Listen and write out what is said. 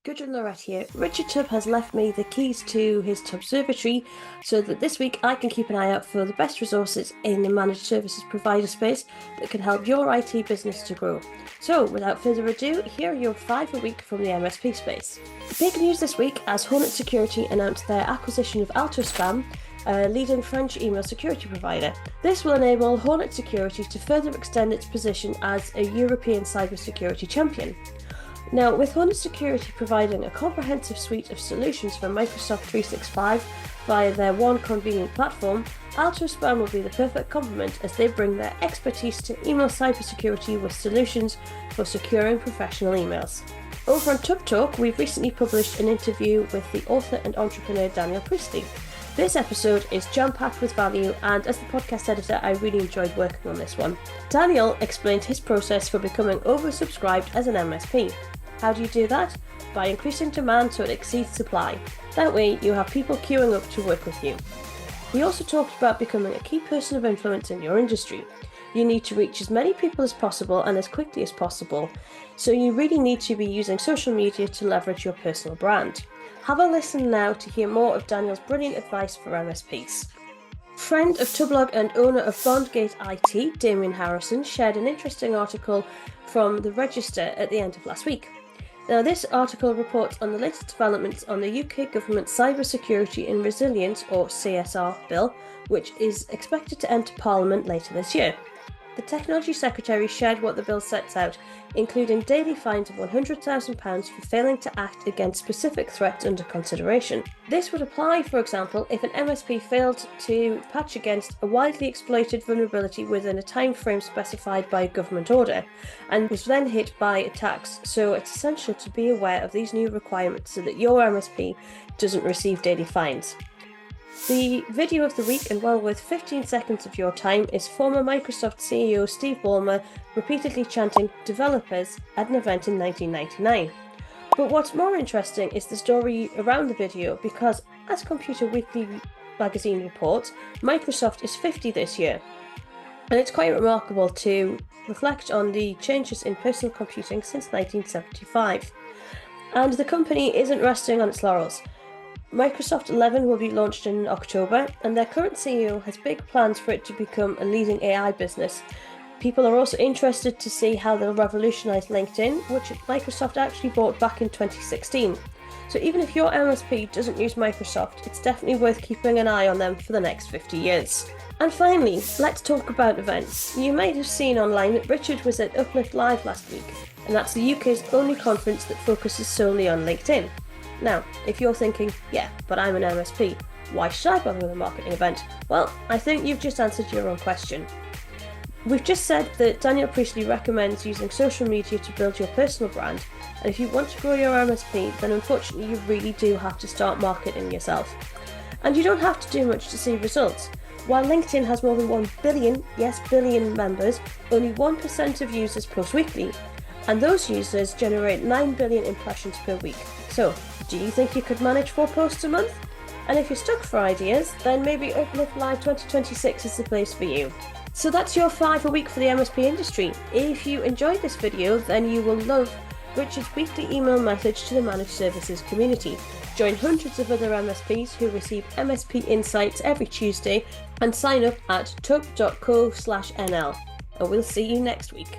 Gudrun Lauret here. Richard Tubb has left me the keys to his Tubbservatory so that this week I can keep an eye out for the best resources in the managed services provider space that can help your IT business to grow. So without further ado, here are your 5 a week from the MSP space. Big news this week as Hornetsecurity announced their acquisition of Altospam, a leading French email security provider. This will enable Hornetsecurity to further extend its position as a European cybersecurity champion. Now, with Hornetsecurity providing a comprehensive suite of solutions for Microsoft 365 via their one convenient platform, Altospam will be the perfect complement as they bring their expertise to email cybersecurity with solutions for securing professional emails. Over on Tubb Talk, we've recently published an interview with the author and entrepreneur Daniel Priestley. This episode is jam-packed with value, and as the podcast editor, I really enjoyed working on this one. Daniel explained his process for becoming oversubscribed as an MSP. How do you do that? By increasing demand so it exceeds supply. That way, you have people queuing up to work with you. He also talked about becoming a key person of influence in your industry. You need to reach as many people as possible and as quickly as possible, so you really need to be using social media to leverage your personal brand. Have a listen now to hear more of Daniel's brilliant advice for MSPs. Friend of Tublog and owner of Bondgate IT, Damien Harrison, shared an interesting article from the Register at the end of last week. Now, this article reports on the latest developments on the UK Government Cybersecurity and Resilience, or CSR, bill, which is expected to enter Parliament later this year. The Technology Secretary shared what the bill sets out, including daily fines of £100,000 for failing to act against specific threats under consideration. This would apply, for example, if an MSP failed to patch against a widely exploited vulnerability within a time frame specified by a government order, and was then hit by attacks. So it's essential to be aware of these new requirements so that your MSP doesn't receive daily fines. The video of the week, and well worth 15 seconds of your time, is former Microsoft CEO Steve Ballmer repeatedly chanting "developers" at an event in 1999. But what's more interesting is the story around the video, because as Computer Weekly magazine reports, Microsoft is 50 this year. And it's quite remarkable to reflect on the changes in personal computing since 1975. And the company isn't resting on its laurels. Microsoft 11 will be launched in October, and their current CEO has big plans for it to become a leading AI business. People are also interested to see how they'll revolutionise LinkedIn, which Microsoft actually bought back in 2016. So even if your MSP doesn't use Microsoft, it's definitely worth keeping an eye on them for the next 50 years. And finally, let's talk about events. You might have seen online that Richard was at Uplift Live last week, and that's the UK's only conference that focuses solely on LinkedIn. Now, if you're thinking, yeah, but I'm an MSP, why should I bother with a marketing event? Well, I think you've just answered your own question. We've just said that Daniel Priestley recommends using social media to build your personal brand, and if you want to grow your MSP, then unfortunately you really do have to start marketing yourself. And you don't have to do much to see results. While LinkedIn has more than 1 billion, yes, billion members, only 1% of users post weekly, and those users generate 9 billion impressions per week. So, do you think you could manage 4 posts a month? And if you're stuck for ideas, then maybe Uplift Live 2026 is the place for you. So that's your 5 a week for the MSP industry. If you enjoyed this video, then you will love Richard's weekly email message to the managed services community. Join hundreds of other MSPs who receive MSP insights every Tuesday, and sign up at tubb.co/nl. And we'll see you next week.